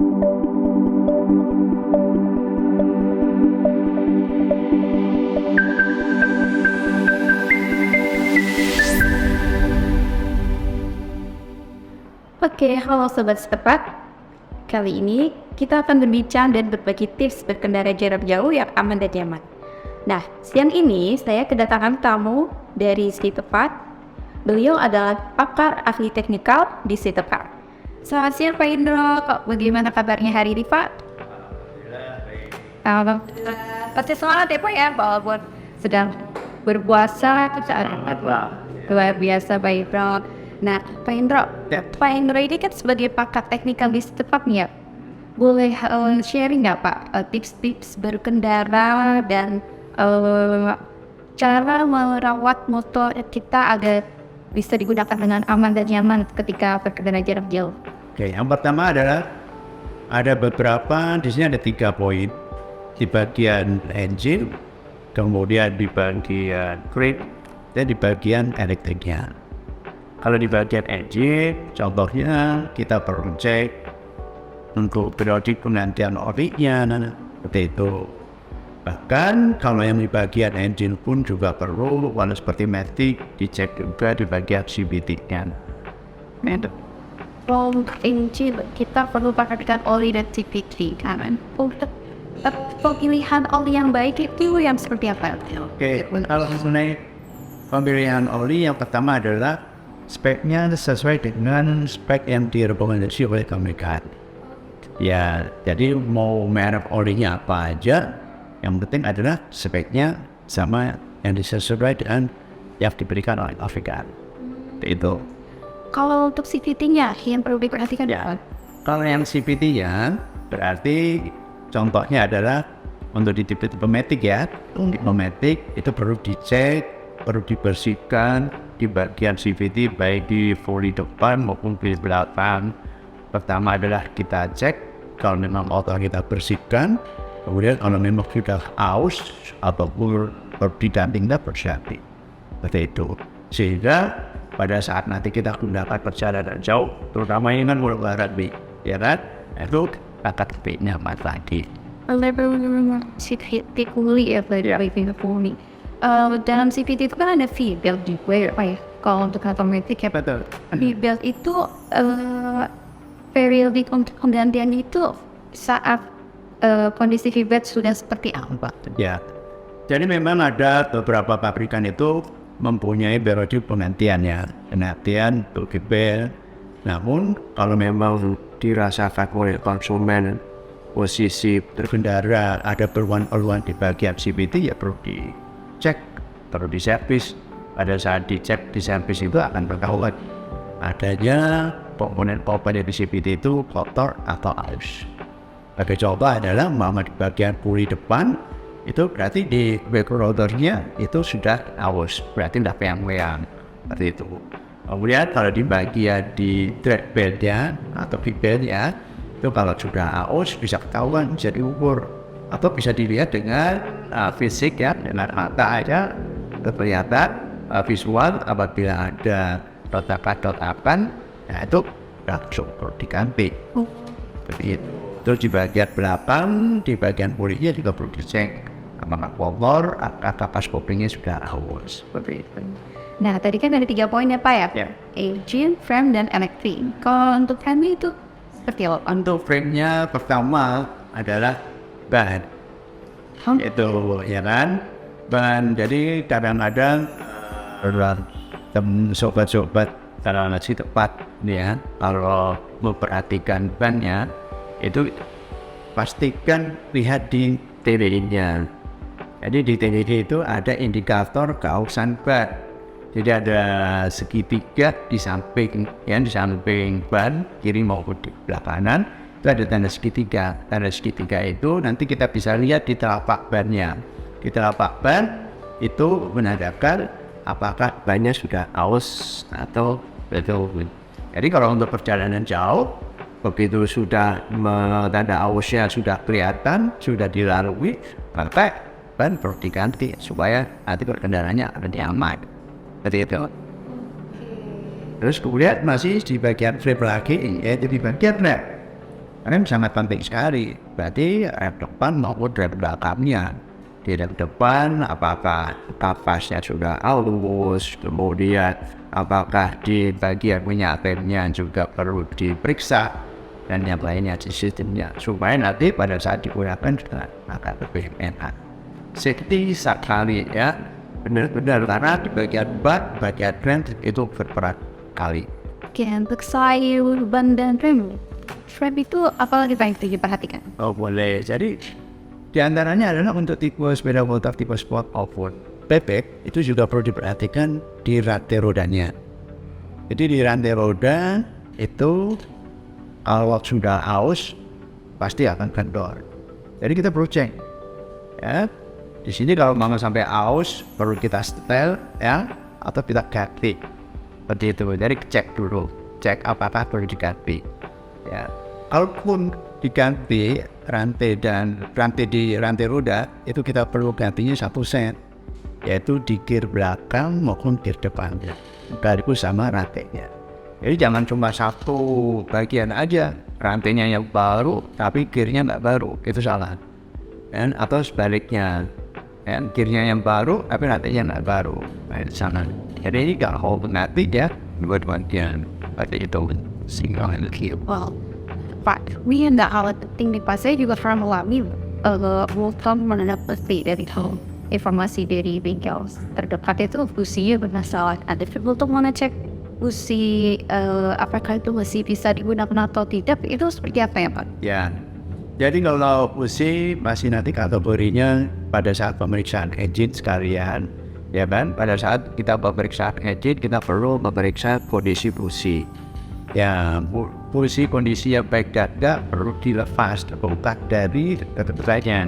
Oke, halo Sobat Setepat. Kali ini kita akan berbincang dan berbagi tips berkendara jarak jauh yang aman dan nyaman. Nah, siang ini saya kedatangan tamu dari Setepat. Beliau adalah pakar ahli teknikal di Setepat. Selamat siang Pak Indro, bagaimana kabarnya hari ini Pak? Alhamdulillah. Pasti semangat ya Pak ya, walaupun sedang berpuasa, luar biasa Pak Indro. Nah, Pak Indro ini kan sebagai pakar teknikal di Setepat nih ya. Boleh sharing nggak Pak tips-tips berkendara dan cara merawat motor kita agar bisa digunakan dengan aman dan nyaman ketika berkendara jarak jauh? Oke, yang pertama adalah ada beberapa, di sini ada 3 poin. Di bagian engine, kemudian di bagian brake, dan di bagian elektriknya. Kalau di bagian engine, contohnya kita perlu cek untuk periodik penggantian olinya, seperti itu. Bahkan kalau yang di bagian engine pun juga perlu, walau seperti matic, dicek juga di bagian CVT-nya. Untuk engine kita perlu pakaikan oli dan CVT kan? Untuk pemilihan oli yang baik itu yang seperti apa? Oke, kalau mengenai pemilihan oli, yang pertama adalah speknya sesuai dengan spek yang direkomendasi oleh Kamerikat. Ya, jadi mau merek olinya apa aja, yang penting adalah speknya sama yang disesuaikan dengan yang diberikan oleh Kamerikat. Itu. Kalau untuk CVT-nya yang perlu diperhatikan ya. Kalau yang CVT-nya berarti contohnya adalah untuk di tipe-tipe matic ya. Tipe matic itu perlu dicek, perlu dibersihkan di bagian CVT baik di foli depan maupun di belakang. Pertama adalah kita cek kalau memang motor kita bersihkan, kemudian kalau memang sudah aus ataupun didampingnya bersiapin seperti itu, sehingga pada saat nanti kita gunakan perjalanan jauh, terutama ini kan lebaran B, ya kan, itu kakak B-nya aman lagi. CVT kuli ya dari kuli. Dalam CVT itu kan ada V-belt juga ya Pak ya. Kalau untuk otomatis ya betul. V-belt itu periodik untuk penggantian itu saat kondisi V-belt sudah seperti apa? Ya, jadi memang ada beberapa pabrikan itu mempunyai periodik penggantiannya, penggantian untuk V-belt. Namun kalau memang dirasakan oleh konsumen posisi berkendara ada keluhan-keluhan di bagian CVT, ya perlu dicek, perlu diservis. Pada saat dicek di servis itu akan ketahuan adanya komponen-komponen di CVT itu kotor atau aus. Sebagai contoh adalah di bagian puli depan itu berarti di back rotornya itu sudah aus, berarti tidak peang-peang seperti itu. Kemudian kalau di bagian di drag belt-nya atau big belt-nya itu kalau sudah aus bisa ketahuan, bisa diukur atau bisa dilihat dengan fisik ya, dengan mata aja terlihat visual. Apabila ada retakan-retakan, ya itu langsung perlu diganti. Seperti itu. Terus di bagian belakang, di bagian pulinya juga perlu dicek apakah kotor, apakah kapas koplingnya sudah aus. Seperti itu. Nah, tadi kan ada 3 poin ya Pak ya? Ya. Engine, frame, dan elektrik. Kalau untuk frame itu seperti apa? Untuk frame-nya pertama adalah ban. Itu ya kan? Ban. Jadi kadang-kadang sobat-sobat kalau masih tepat ya, kalau memperhatikan bannya itu pastikan lihat di TDI-nya. Jadi di TDI itu ada indikator keausan ban. Jadi ada segitiga di samping ya, di samping ban kiri maupun di belah kanan itu ada tanda segitiga. Tanda segitiga itu nanti kita bisa lihat di telapak bannya. Di telapak ban itu menandakan apakah bannya sudah aus atau betul. Jadi kalau untuk perjalanan jauh, begitu sudah tanda ausnya sudah kelihatan, sudah dilalui, maka ban perlu diganti supaya nanti kendaraannya lebih aman. Seperti itu. Terus kemudian masih di bagian frame lagi, yaitu di bagian rem. Rem sangat penting sekali. Berarti rem depan maupun rem belakangnya. Di rem depan apakah kapasnya sudah halus, kemudian apakah di bagian minyak remnya juga perlu diperiksa, dan yang lainnya di sistemnya, supaya nanti pada saat digunakan juga akan lebih enak. Safety sekali ya, benar-benar, karena di bagian bak, bagian rem itu berperan kali. Oke, untuk sayur, ban, dan rem itu apa lagi yang perlu diperhatikan? Oh boleh, jadi di antaranya adalah untuk tipe sepeda motor tipe sport maupun bebek, itu juga perlu diperhatikan di rantai rodanya. Jadi di rantai roda itu kalau sudah aus pasti akan kendor. Jadi kita perlu cek ya. Di sini kalau mau sampai aus perlu kita setel ya, atau kita ganti seperti itu. Jadi cek dulu, cek apakah perlu diganti ya. Kalaupun diganti rantai di rantai roda, itu kita perlu gantinya 1 set, yaitu di gear belakang maupun gear depannya, sekaligus sama rantainya. Jadi jangan cuma satu bagian aja, rantainya yang baru tapi gearnya nggak baru, itu salah. Dan atau sebaliknya, gearnya yang baru tapi rantainya nggak baru, itu salah. Jadi ini kalau nanti ya dua-duanya ada itu single and gear. Well, Pak, ini nggak hal penting nih, Pak. Saya juga pernah mengalami welcome mendapat dari informasi dari bengkel terdekat itu businya bermasalah. Ada untuk mengecek busi apakah itu masih bisa digunakan atau tidak, itu seperti apa ya Pak? Ya, jadi kalau busi masih nanti kategorinya pada saat pemeriksaan engine sekalian, ya kan? Pada saat kita pemeriksaan engine kita perlu memeriksa kondisi busi. Ya, busi kondisi yang baik dan tidak perlu dilepas terbongkar dari keterangan.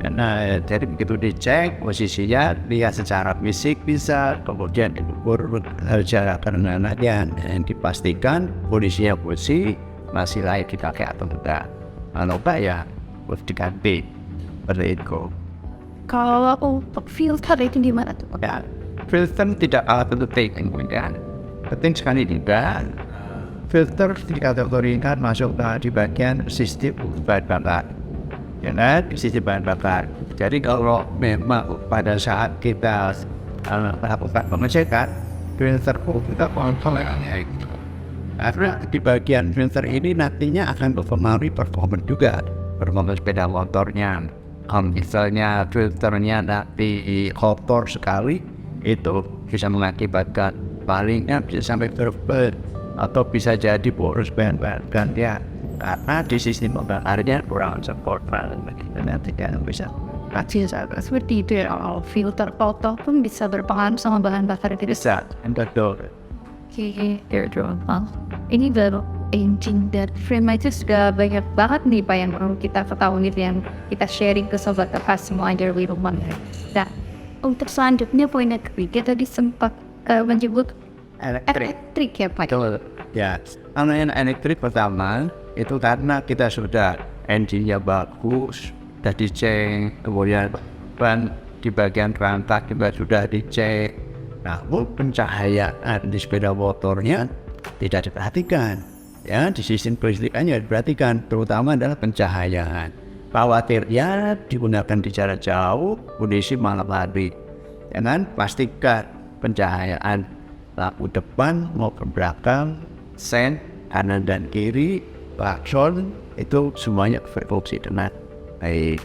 Nah, jadi begitu dicek posisinya, lihat secara fisik bisa, kemudian diukur secara kerenanannya, dan dipastikan kondisinya busi masih layak dipakai atau tidak. Kalau enggak ya harus diganti seperti itu. Kalau untuk filter itu gimana tuh Pak? Ya, filter tidak alat penting, kemudian penting sekali juga. Filter dikategorikan masuk di bagian sistem bahan bakar. Ya, sistem bahan bakar. Jadi kalau memang pada saat kita melakukan pengecekan, filter kita kontrolnya itu. Karena di bagian filter ini nantinya akan mempengaruhi performance juga, performance sepeda motornya. Misalnya filternya nanti kotor sekali, itu bisa mengakibatkan palingnya bisa sampai berubah, atau bisa jadi boros bahan-bahan gantian, karena di sistem pembakarnya kurang support dan nanti kan bisa kacil saja. Seperti itu ya, kalau filter kotor pun bisa berpengaruh sama bahan bakar itu. Bisa, betul. Oke, ini baru engine dan frame itu sudah banyak banget nih Pak yang perlu kita ketahui, yang kita sharing ke sobat tepat semua di rumah. Nah, untuk selanjutnya poin ketiga tadi sempat menyebut elektrik ya Pak. Betul. Ya, karena yang elektrik pertama itu karena kita sudah engine-nya bagus, sudah dicek, kemudian ban di bagian rantak juga sudah dicek. Namun pencahayaan di sepeda motornya tidak diperhatikan. Ya, di sistem kelistrikannya diperhatikan, terutama adalah pencahayaan. Khawatirnya digunakan di jarak jauh, kondisi malam hari. Jangan pastikan pencahayaan lampu depan maupun belakang, sen kanan dan kiri, klakson itu semuanya berfungsi dengan baik.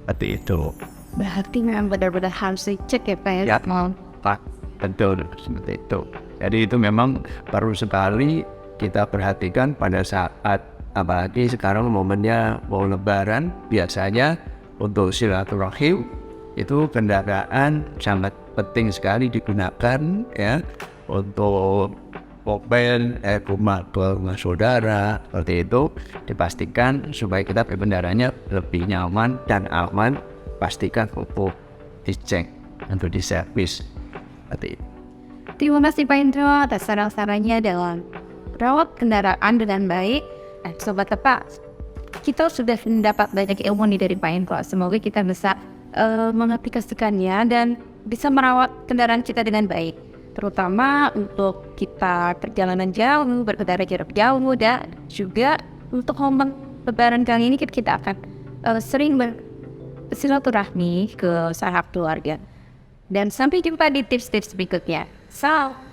Seperti itu. Berarti memang benar-benar harus dicek ya Pak ya? Ya, Pak, betul seperti itu. Jadi itu memang perlu sekali kita perhatikan pada saat, apalagi sekarang momennya mau lebaran, biasanya untuk silaturahim itu kendaraan sangat penting sekali digunakan ya, untuk mobil, rumah saudara, seperti itu dipastikan supaya kita berkendaranya lebih nyaman dan aman. Pastikan untuk dicek untuk diservis seperti itu. Terima kasih Pak Indro atas saran-sarannya dalam rawat kendaraan dengan baik. Sobat tepat, kita sudah mendapat banyak ilmu nih dari Pak Indro. Semoga kita bisa mengaplikasikannya dan bisa merawat kendaraan kita dengan baik, terutama untuk kita perjalanan jauh, berkendara jarak jauh, dan juga untuk momen Lebaran kali ini kita akan sering bersilaturahmi ke sahabat keluarga. Dan sampai jumpa di tips-tips berikutnya. Salam!